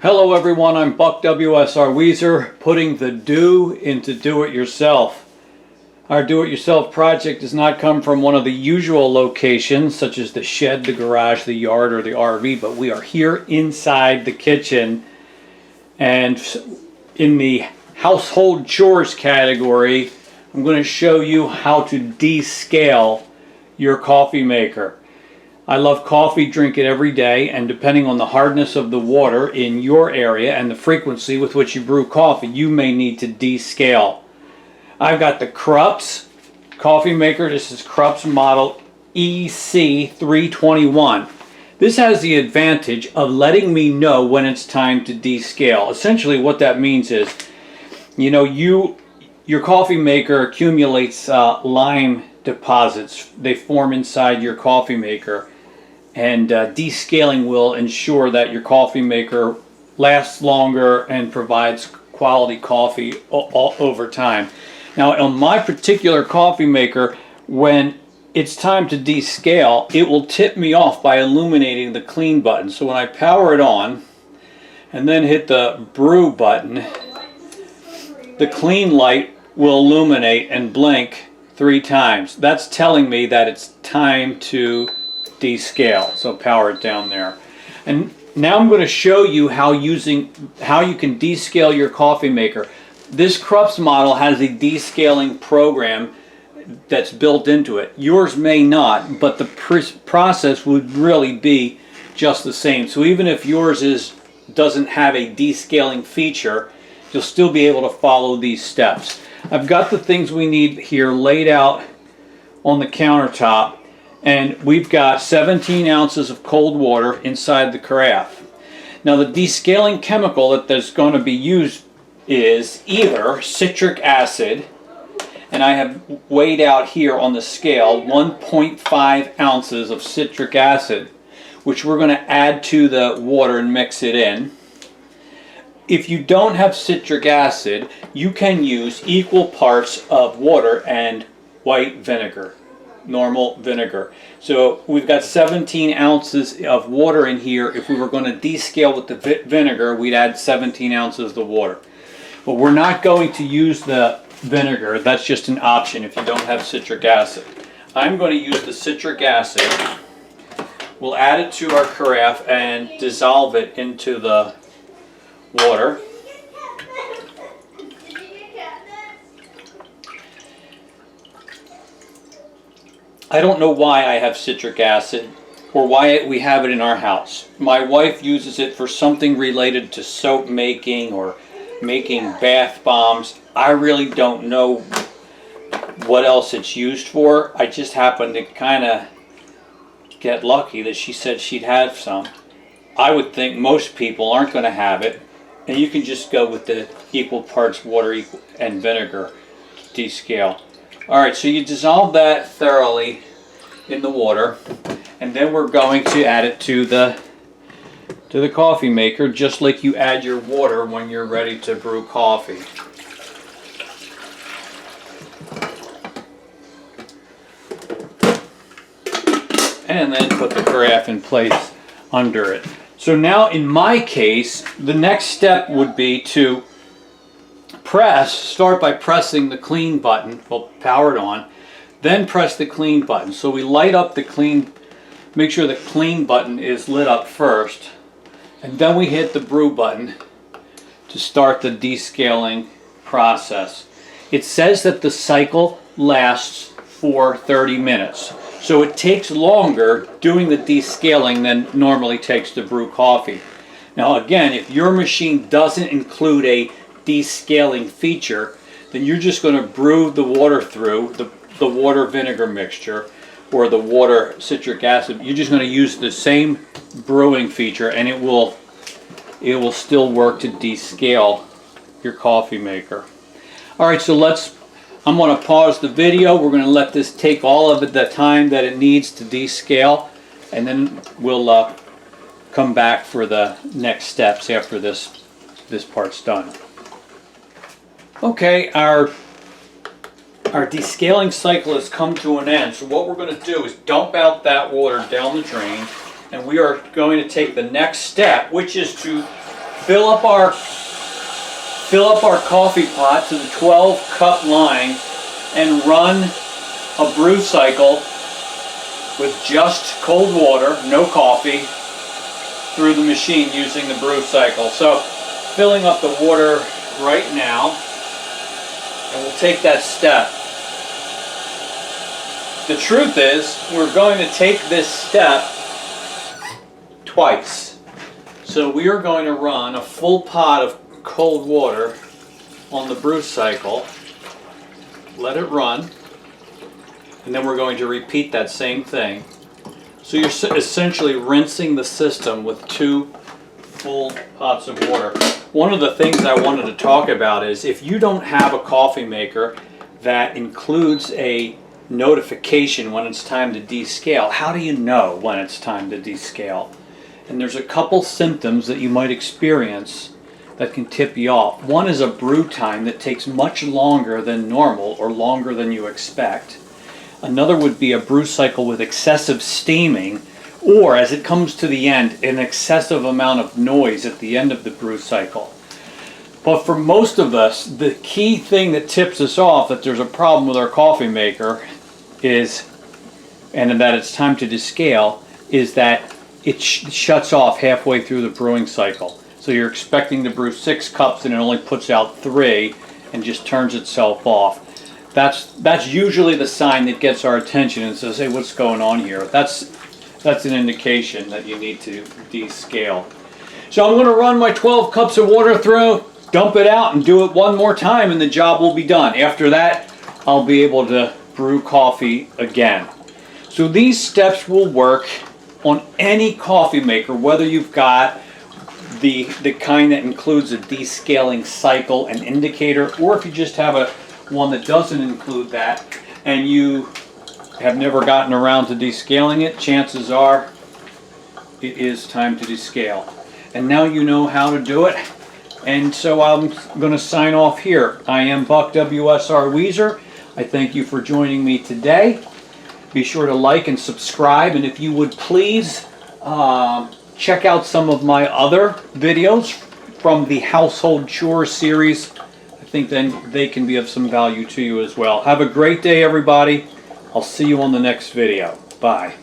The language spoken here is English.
Hello everyone, I'm Buck WSR Weezer, putting the do into do-it-yourself. Our do-it-yourself project does not come from one of the usual locations, such as the shed, the garage, the yard, or the RV, but we are here inside the kitchen. And in the household chores category, I'm going to show you how to descale your coffee maker. I love coffee, drink it every day, and depending on the hardness of the water in your area and the frequency with which you brew coffee, you may need to descale. I've got the Krups coffee maker. This is Krups model EC321. This has the advantage of letting me know when it's time to descale. Essentially what that means is, your coffee maker accumulates lime deposits. They form inside your coffee maker. And descaling will ensure that your coffee maker lasts longer and provides quality coffee over time. Now, on my particular coffee maker, when it's time to descale, it will tip me off by illuminating the clean button. So when I power it on and then hit the brew button, the clean light will illuminate and blink 3 times. That's telling me that it's time to descale. So power it down there. And now I'm going to show you how you can descale your coffee maker. This Krups model has a descaling program that's built into it. Yours may not, but the process would really be just the same. So even if yours doesn't have a descaling feature, you'll still be able to follow these steps. I've got the things we need here laid out on the countertop. And we've got 17 ounces of cold water inside the carafe. Now the descaling chemical that's going to be used is either citric acid, and I have weighed out here on the scale 1.5 ounces of citric acid, which we're going to add to the water and mix it in. If you don't have citric acid, you can use equal parts of water and white vinegar. Normal vinegar. So we've got 17 ounces of water in here. If we were going to descale with the vinegar, we'd add 17 ounces of water. But we're not going to use the vinegar. That's just an option if you don't have citric acid. I'm going to use the citric acid. We'll add it to our carafe and dissolve it into the water. I don't know why I have citric acid or why we have it in our house. My wife uses it for something related to soap making or making bath bombs. I really don't know what else it's used for. I just happened to kind of get lucky that she said she'd have some. I would think most people aren't going to have it, and you can just go with the equal parts water and vinegar to descale. Alright, so you dissolve that thoroughly in the water, and then we're going to add it to the coffee maker, just like you add your water when you're ready to brew coffee. And then put the carafe in place under it. So now in my case, the next step would be to start by pressing the clean button. We'll power it on, then press the clean button. So we light up the clean, make sure the clean button is lit up first, and then we hit the brew button to start the descaling process. It says that the cycle lasts for 30 minutes. So it takes longer doing the descaling than normally takes to brew coffee. Now again, if your machine doesn't include a descaling feature, then you're just going to brew the water through the water vinegar mixture or the water citric acid. You're just going to use the same brewing feature, and it will still work to descale your coffee maker. Alright, so I'm going to pause the video. We're going to let this take all of the time that it needs to descale, and then we'll come back for the next steps after this part's done. Okay, our descaling cycle has come to an end. So what we're going to do is dump out that water down the drain, and we are going to take the next step, which is to fill up our coffee pot to the 12-cup line and run a brew cycle with just cold water, no coffee, through the machine using the brew cycle. So filling up the water right now, and we'll take that step. The truth is, we're going to take this step twice. So we are going to run a full pot of cold water on the brew cycle, let it run, and then we're going to repeat that same thing. So you're essentially rinsing the system with 2 full pots of water. One of the things I wanted to talk about is if you don't have a coffee maker that includes a notification when it's time to descale, how do you know when it's time to descale? And there's a couple symptoms that you might experience that can tip you off. One is a brew time that takes much longer than normal or longer than you expect. Another would be a brew cycle with excessive steaming, or as it comes to the end, an excessive amount of noise at the end of the brew cycle. But for most of us, the key thing that tips us off that there's a problem with our coffee maker is, and that it's time to descale, is that it shuts off halfway through the brewing cycle. So you're expecting to brew 6 cups and it only puts out 3 and just turns itself off. That's usually the sign that gets our attention and says, hey, what's going on here? That's an indication that you need to descale. So I'm going to run my 12 cups of water through, dump it out, and do it one more time, and the job will be done. After that, I'll be able to brew coffee again. So these steps will work on any coffee maker, whether you've got the kind that includes a descaling cycle and indicator, or if you just have one that doesn't include that and you have never gotten around to descaling it, chances are it is time to descale. And now you know how to do it. And so I'm going to sign off here. I am Buck WSR Weezer. I thank you for joining me today. Be sure to like and subscribe, and if you would please check out some of my other videos from the Household Chores series. I think then they can be of some value to you as well. Have a great day, everybody. I'll see you on the next video. Bye.